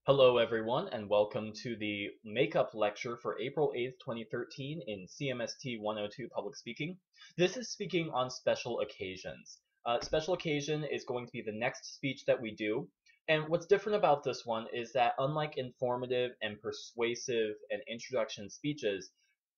Hello, everyone, and welcome to the makeup lecture for April 8th, 2013 in CMST 102 Public Speaking. This is speaking on special occasions. Special occasion is going to be the next speech that we do. And what's different about this one is that unlike informative and persuasive and introduction speeches,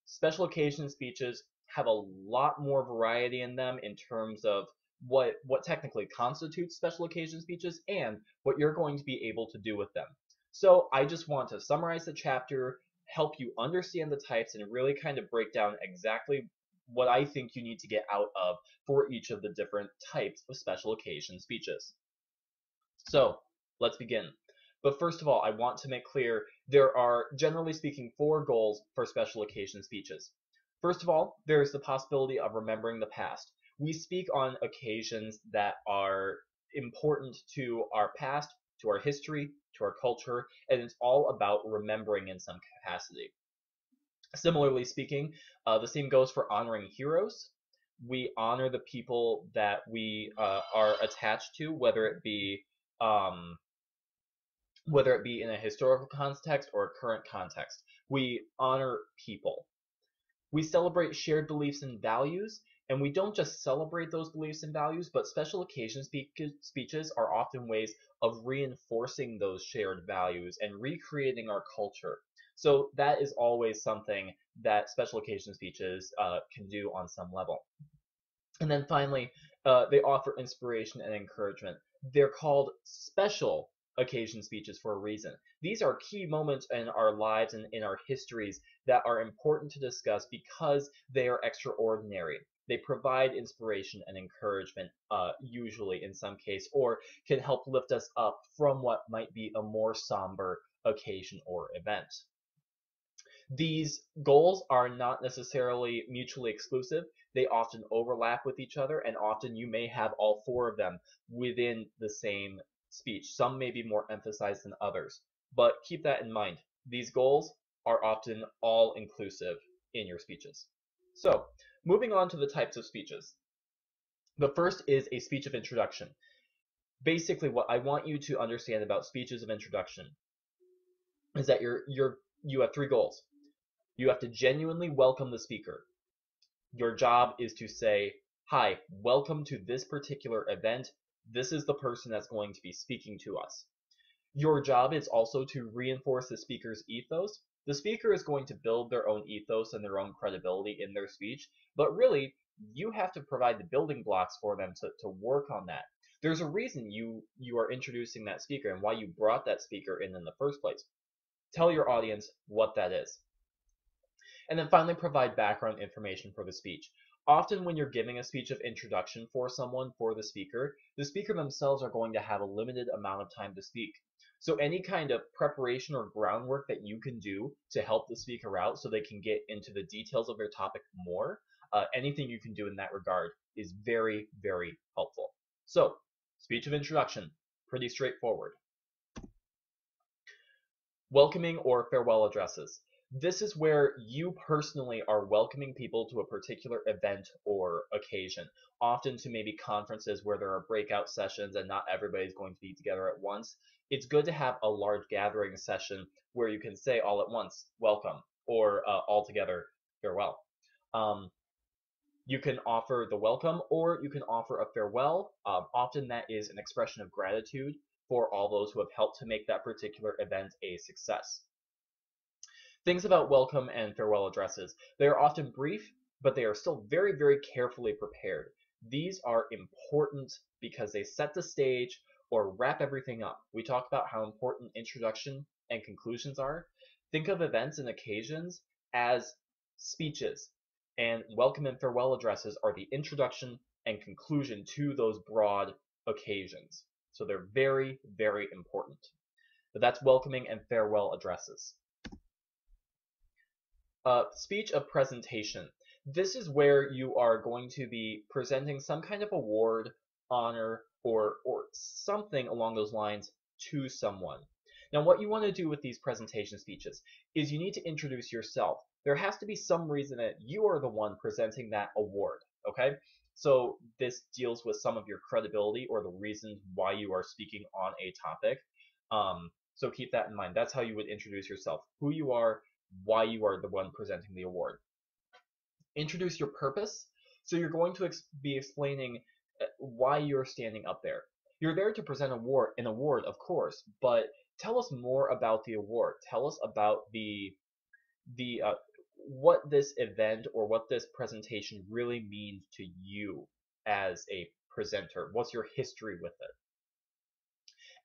special occasion speeches have a lot more variety in them in terms of what technically constitutes special occasion speeches and what you're going to be able to do with them. So I just want to summarize the chapter, help you understand the types, and really kind of break down exactly what I think you need to get out of for each of the different types of special occasion speeches. So let's begin. But first of all, I want to make clear there are, generally speaking, 4 goals for special occasion speeches. First of all, there is the possibility of remembering the past. We speak on occasions that are important to our past, to our history, to our culture, and it's all about remembering in some capacity. Similarly speaking, the same goes for honoring heroes. We honor the people that we are attached to, um, whether it be in a historical context or a current context. We honor people. We celebrate shared beliefs and values, and we don't just celebrate those beliefs and values, but special occasion speeches are often ways of reinforcing those shared values and recreating our culture. So that is always something that special occasion speeches can do on some level. And then finally, they offer inspiration and encouragement. They're called special occasion speeches for a reason. These are key moments in our lives and in our histories that are important to discuss because they are extraordinary. They provide inspiration and encouragement, usually in some case, or can help lift us up from what might be a more somber occasion or event. These goals are not necessarily mutually exclusive. They often overlap with each other, and often you may have all 4 of them within the same speech. Some may be more emphasized than others, but keep that in mind. These goals are often all inclusive in your speeches. So, moving on to the types of speeches. The first is a speech of introduction. Basically, what I want you to understand about speeches of introduction is that you have 3 goals. You have to genuinely welcome the speaker. Your job is to say, "Hi, welcome to this particular event. This is the person that's going to be speaking to us." Your job is also to reinforce the speaker's ethos. The speaker is going to build their own ethos and their own credibility in their speech, but really, you have to provide the building blocks for them to work on that. There's a reason you are introducing that speaker and why you brought that speaker in the first place. Tell your audience what that is. And then finally, provide background information for the speech. Often when you're giving a speech of introduction for someone, for the speaker themselves are going to have a limited amount of time to speak. So any kind of preparation or groundwork that you can do to help the speaker out so they can get into the details of their topic more, anything you can do in that regard is very, very helpful. So, speech of introduction, pretty straightforward. Welcoming or farewell addresses. This is where you personally are welcoming people to a particular event or occasion, often to maybe conferences where there are breakout sessions and not everybody's going to be together at once. It's good to have a large gathering session where you can say all at once, "Welcome," or all together, "Farewell." You can offer the welcome or you can offer a farewell. Often that is an expression of gratitude for all those who have helped to make that particular event a success. Things about welcome and farewell addresses. They are often brief, but they are still very, very carefully prepared. These are important because they set the stage or wrap everything up. We talk about how important introduction and conclusions are. Think of events and occasions as speeches, and welcome and farewell addresses are the introduction and conclusion to those broad occasions. So they're very, very important. But that's welcoming and farewell addresses. Speech of presentation. This is where you are going to be presenting some kind of award, honor, or something along those lines to someone. Now, what you want to do with these presentation speeches is you need to introduce yourself. There has to be some reason that you are the one presenting that award, okay? So this deals with some of your credibility or the reasons why you are speaking on a topic. So keep that in mind. That's how you would introduce yourself. Who you are, why you are the one presenting the award. Introduce your purpose. So you're going to be explaining why you're standing up there. You're there to present an award, of course, but tell us more about the award. Tell us about the what this event or what this presentation really means to you as a presenter. What's your history with it?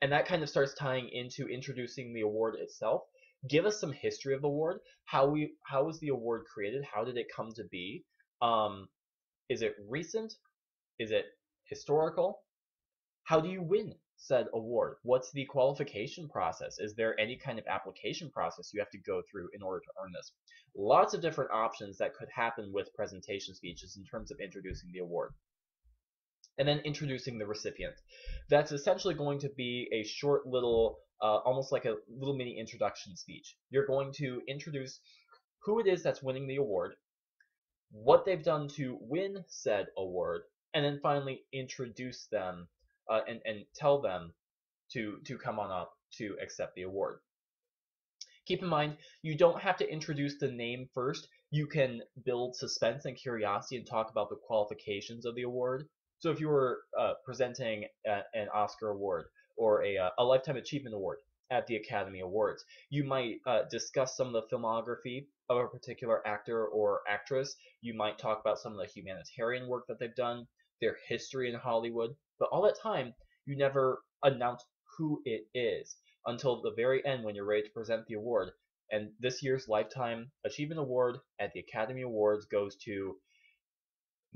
And that kind of starts tying into introducing the award itself. Give us some history of the award. How was the award created? How did it come to be? Is it recent? Is it historical? How do you win said award? What's the qualification process? Is there any kind of application process you have to go through in order to earn this? Lots of different options that could happen with presentation speeches in terms of introducing the award. And then introducing the recipient. That's essentially going to be a short little, almost like a little mini introduction speech. You're going to introduce who it is that's winning the award, what they've done to win said award, and then finally introduce them and tell them to come on up to accept the award. Keep in mind, you don't have to introduce the name first. You can build suspense and curiosity and talk about the qualifications of the award. So if you were presenting an Oscar award or a Lifetime Achievement Award at the Academy Awards, you might discuss some of the filmography of a particular actor or actress. You might talk about some of the humanitarian work that they've done, their history in Hollywood, but all that time, you never announce who it is until the very end when you're ready to present the award. And this year's Lifetime Achievement Award at the Academy Awards goes to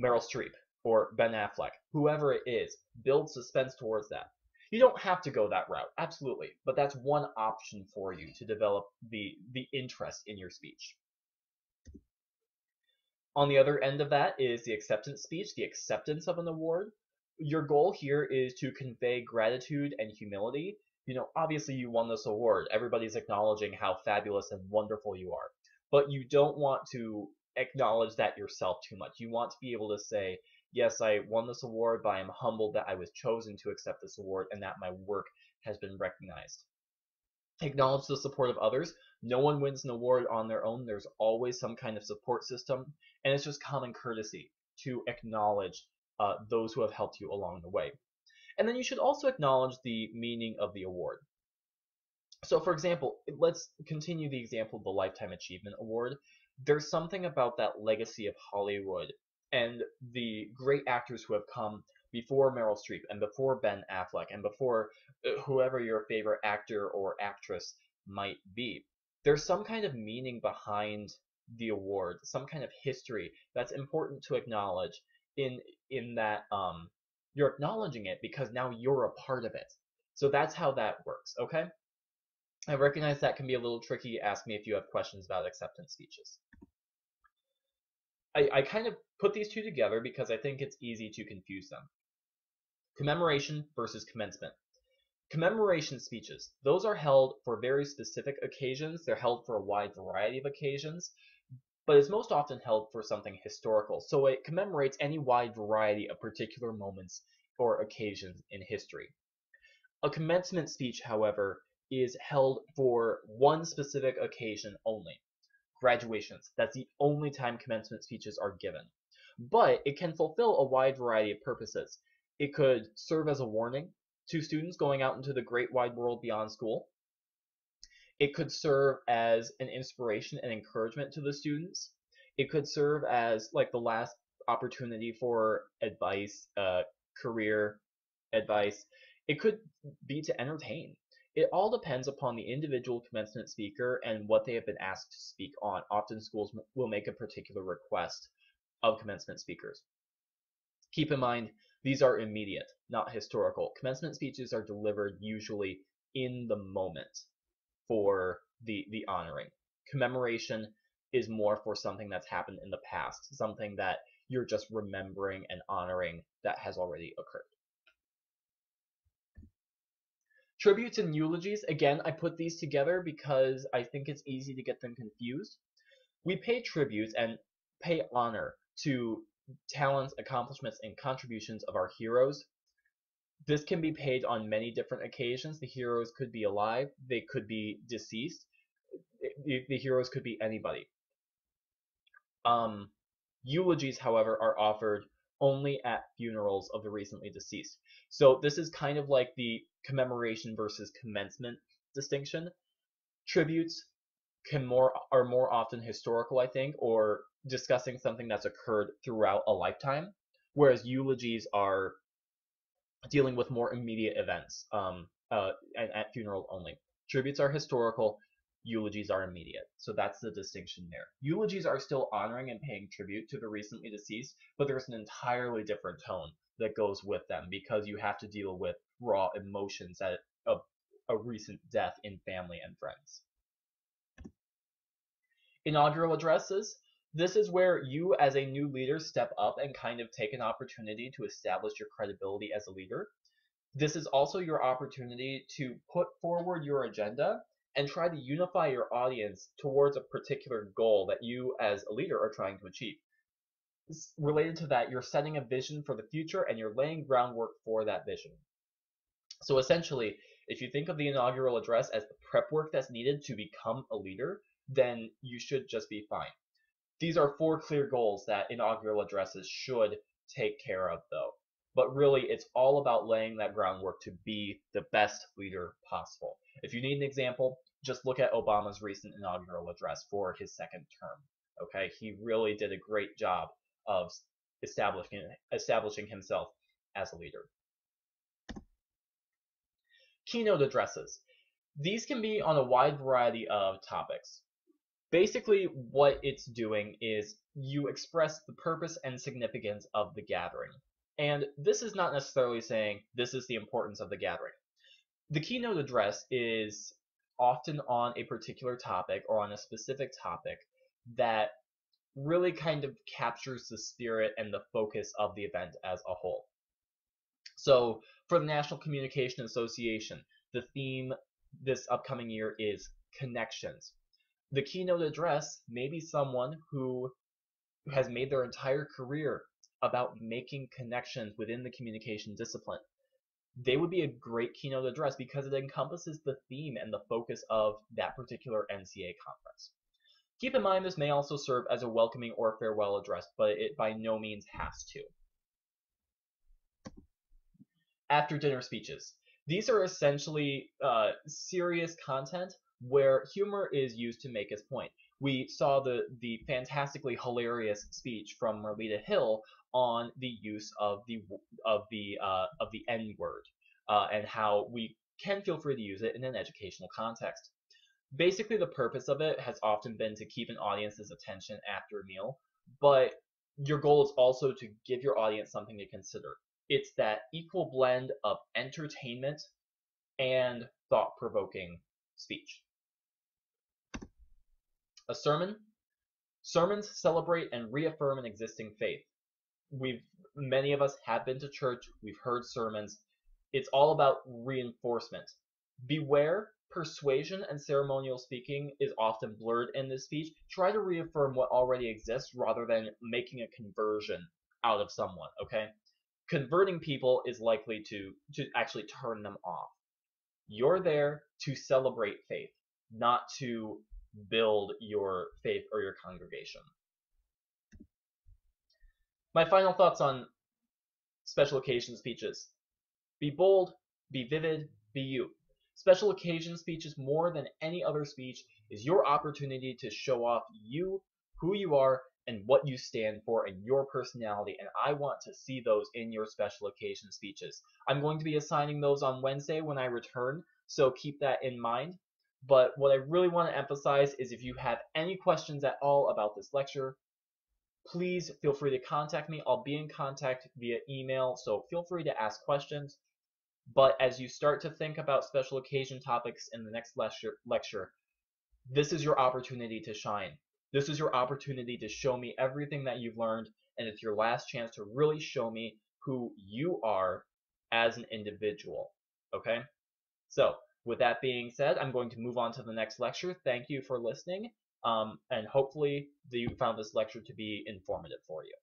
Meryl Streep or Ben Affleck, whoever it is. Build suspense towards that. You don't have to go that route, absolutely, but that's one option for you to develop the interest in your speech. On the other end of that is the acceptance speech, the acceptance of an award. Your goal here is to convey gratitude and humility. Obviously you won this award. Everybody's acknowledging how fabulous and wonderful you are. But you don't want to acknowledge that yourself too much. You want to be able to say, yes, I won this award, but I am humbled that I was chosen to accept this award and that my work has been recognized. Acknowledge the support of others. No one wins an award on their own. There's always some kind of support system, and it's just common courtesy to acknowledge those who have helped you along the way. And then you should also acknowledge the meaning of the award. So for example, let's continue the example of the Lifetime Achievement Award. There's something about that legacy of Hollywood and the great actors who have come before Meryl Streep and before Ben Affleck and before whoever your favorite actor or actress might be. There's some kind of meaning behind the award, some kind of history that's important to acknowledge in that you're acknowledging it because now you're a part of it. So that's how that works, okay? I recognize that can be a little tricky. Ask me if you have questions about acceptance speeches. I kind of put these two together because I think it's easy to confuse them. Commemoration versus commencement. Commemoration speeches, those are held for very specific occasions. They're held for a wide variety of occasions, but it's most often held for something historical. So it commemorates any wide variety of particular moments or occasions in history. A commencement speech, however, is held for one specific occasion only. Graduations. That's the only time commencement speeches are given. But it can fulfill a wide variety of purposes. It could serve as a warning to students going out into the great wide world beyond school. It could serve as an inspiration and encouragement to the students. It could serve as like the last opportunity for advice, career advice. It could be to entertain. It all depends upon the individual commencement speaker and what they have been asked to speak on. Often schools will make a particular request of commencement speakers. Keep in mind, these are immediate, not historical. Commencement speeches are delivered usually in the moment for the honoring. Commemoration is more for something that's happened in the past, something that you're just remembering and honoring that has already occurred. Tributes and eulogies, again, I put these together because I think it's easy to get them confused. We pay tributes and pay honor to talents, accomplishments, and contributions of our heroes. This can be paid on many different occasions. The heroes could be alive, they could be deceased, the heroes could be anybody. Eulogies, however, are offered only at funerals of the recently deceased. So this is kind of like the commemoration versus commencement distinction. Tributes are more often historical, I think, or discussing something that's occurred throughout a lifetime, whereas eulogies are dealing with more immediate events, and at funeral only. Tributes are historical, eulogies are immediate. So that's the distinction there. Eulogies are still honoring and paying tribute to the recently deceased, but there's an entirely different tone that goes with them because you have to deal with raw emotions at a recent death in family and friends. Inaugural addresses. This is where you as a new leader step up and kind of take an opportunity to establish your credibility as a leader. This is also your opportunity to put forward your agenda and try to unify your audience towards a particular goal that you as a leader are trying to achieve. Related to that, you're setting a vision for the future and you're laying groundwork for that vision. So essentially, if you think of the inaugural address as the prep work that's needed to become a leader, then you should just be fine. These are 4 clear goals that inaugural addresses should take care of, though. But really, it's all about laying that groundwork to be the best leader possible. If you need an example, just look at Obama's recent inaugural address for his second term. Okay, he really did a great job of establishing himself as a leader. Keynote addresses. These can be on a wide variety of topics. Basically, what it's doing is you express the purpose and significance of the gathering. And this is not necessarily saying this is the importance of the gathering. The keynote address is often on a particular topic or on a specific topic that really kind of captures the spirit and the focus of the event as a whole. So for the National Communication Association, the theme this upcoming year is connections. The keynote address may be someone who has made their entire career about making connections within the communication discipline. They would be a great keynote address because it encompasses the theme and the focus of that particular NCA conference. Keep in mind this may also serve as a welcoming or farewell address, but it by no means has to. After dinner speeches. These are essentially serious content where humor is used to make its point. We saw the fantastically hilarious speech from Marlita Hill on the use of the N-word and how we can feel free to use it in an educational context. Basically, the purpose of it has often been to keep an audience's attention after a meal, but your goal is also to give your audience something to consider. It's that equal blend of entertainment and thought-provoking speech. A sermon. Sermons celebrate and reaffirm an existing faith. Many of us have been to church, we've heard sermons. It's all about reinforcement. Beware, persuasion and ceremonial speaking is often blurred in this speech. Try to reaffirm what already exists rather than making a conversion out of someone, okay? Converting people is likely to actually turn them off. You're there to celebrate faith, not to build your faith or your congregation. My final thoughts on special occasion speeches. Be bold, be vivid, be you. Special occasion speeches, more than any other speech, is your opportunity to show off you, who you are, and what you stand for and your personality, and I want to see those in your special occasion speeches. I'm going to be assigning those on Wednesday when I return, so keep that in mind. But what I really want to emphasize is if you have any questions at all about this lecture, please feel free to contact me. I'll be in contact via email, so feel free to ask questions. But as you start to think about special occasion topics in the next lecture, this is your opportunity to shine. This is your opportunity to show me everything that you've learned, and it's your last chance to really show me who you are as an individual, okay? So, with that being said, I'm going to move on to the next lecture. Thank you for listening, and hopefully you found this lecture to be informative for you.